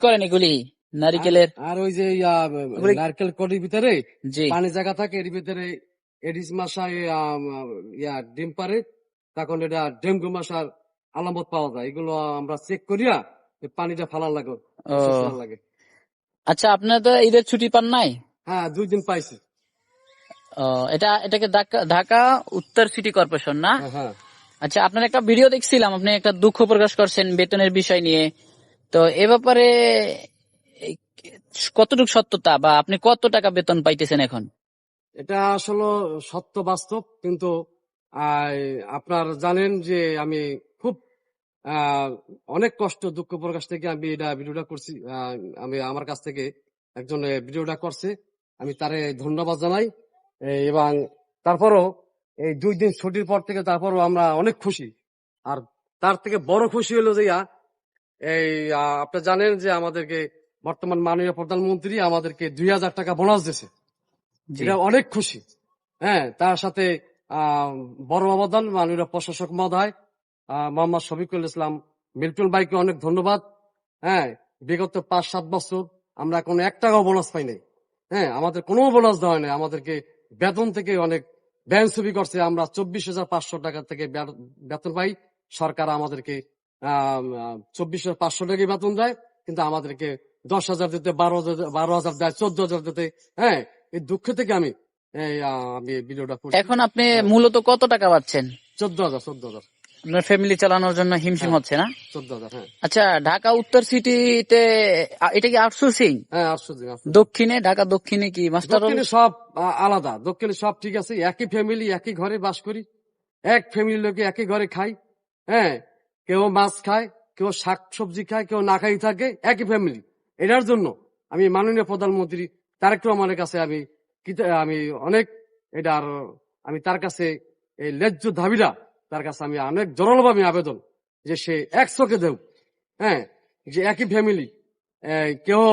করেন এগুলি নারিকেলের? আর ওই যে এগুলি নারকেল কটির ভিতরে জি। পানি জায়গা থাকে, এর ভিতরে এডিস মশা ডিম পারে, তখন এটা ডেঙ্গু মশার আলামত পাওয়া যায়। এগুলো আমরা চেক করিয়া এই পানিটা ফালার লাগে, ও শেষ করার লাগে। আচ্ছা, আপনারা তো ঈদের ছুটি পান নাই? হ্যাঁ, 2 দিন পাইছি। ও, এটাকে ঢাকা ঢাকা উত্তর সিটি কর্পোরেশন না? হ্যাঁ হ্যাঁ। আচ্ছা, আপনার একটা ভিডিও দেখছিলাম, আপনি একটা দুঃখ প্রকাশ করছেন বেতনের বিষয় নিয়ে। তো এ ব্যাপারে এই কতটুকু সত্যতা, বা আপনি কত টাকা বেতন পাইতেছেন এখন? এটা আসলে সত্য বাস্তব, কিন্তু আহ, আপনার জানেন যে আমি খুব অনেক কষ্ট দুঃখ প্রকাশ থেকে আমি এটা ভিডিওটা করছি। আমি আমার কাছ থেকে একজন ভিডিওটা করছে, আমি তারে ধন্যবাদ জানাই। এবং তারপরও এই 2 দিন ছুটির পর থেকে তারপরও আমরা অনেক খুশি। আর তার থেকে বড় খুশি হলো যে এই আপনি জানেন যে আমাদেরকে বর্তমান মাননীয় প্রধানমন্ত্রী আমাদেরকে 2,000 টাকা বোনাস দিয়েছে। জি। এটা অনেক খুশি। হ্যাঁ, তার সাথে বড় অবদান মাননীয় প্রশাসক মহোদয় মোহাম্মদ শফিকুল ইসলাম মিল্টন ভাইকে অনেক ধন্যবাদ। হ্যাঁ, বিগত 5-7 বছর আমরা কোনো 1 টাকাও বোনাস পাই নাই। হ্যাঁ, আমাদের কোনো বোনাস দেওয়া হয় নাই। আমাদেরকে বেতন থেকে অনেক বেঞ্চুবি করছে। আমরা 24,500 টাকা থেকে বেতন পাই। সরকার আমাদেরকে 24,500 টাকা বেতন দেয়, কিন্তু আমাদেরকে 10,000 দিতে, 12,000 দেয়, 14,000 দিতে। হ্যাঁ, এই দুঃখ থেকে আমি আমি ভিডিওটা করছি। এখন আপনি হ্যাঁ, মূলত কত টাকা পাচ্ছেন? 14,000। আপনার ফ্যামিলি চালানোর জন্য হিমশিম হ্যাঁ, হচ্ছে না? 14,000। হ্যাঁ আচ্ছা, ঢাকা উত্তর সিটিতে এটা কি আউটসোর্সিং? হ্যাঁ, 800 দক্ষিণে, ঢাকা দক্ষিণে কি মাস্টার রোল? দক্ষিণে সব আলাদা। দক্ষিণে সব ঠিক আছে, একই ফ্যামিলি, একই ঘরে বাস করি, এক ফ্যামিলির লোকে একই ঘরে খাই। হ্যাঁ, কেউ মাছ খায়, কেউ শাক সবজি খায়, কেউ না খাই থাকে, একই ফ্যামিলি। এটার জন্য আমি মাননীয় প্রধানমন্ত্রী তারেক রহমানের কাছে আমি অনেক এটার আমি তার কাছে এই ন্যায্য দাবিটা তার কাছে আমি অনেক জোরালোভাবে আবেদন যে সে 100 দেব। হ্যাঁ, যে একই ফ্যামিলি, কেউ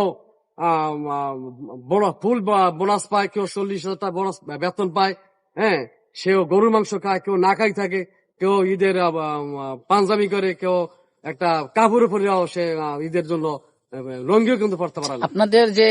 ফুল বোনাস পায়, কেউ 40,000 টাকা বোনাস বেতন পায়। হ্যাঁ, সেও গরুর মাংস খায়, কেউ না খাই থাকে, কেউ ঈদের পাঞ্জাবি করে, কেউ একটা কাপড় পরে সে ঈদের জন্য লঙ্গিও কিন্তু পড়তে পারে না। আপনাদের যে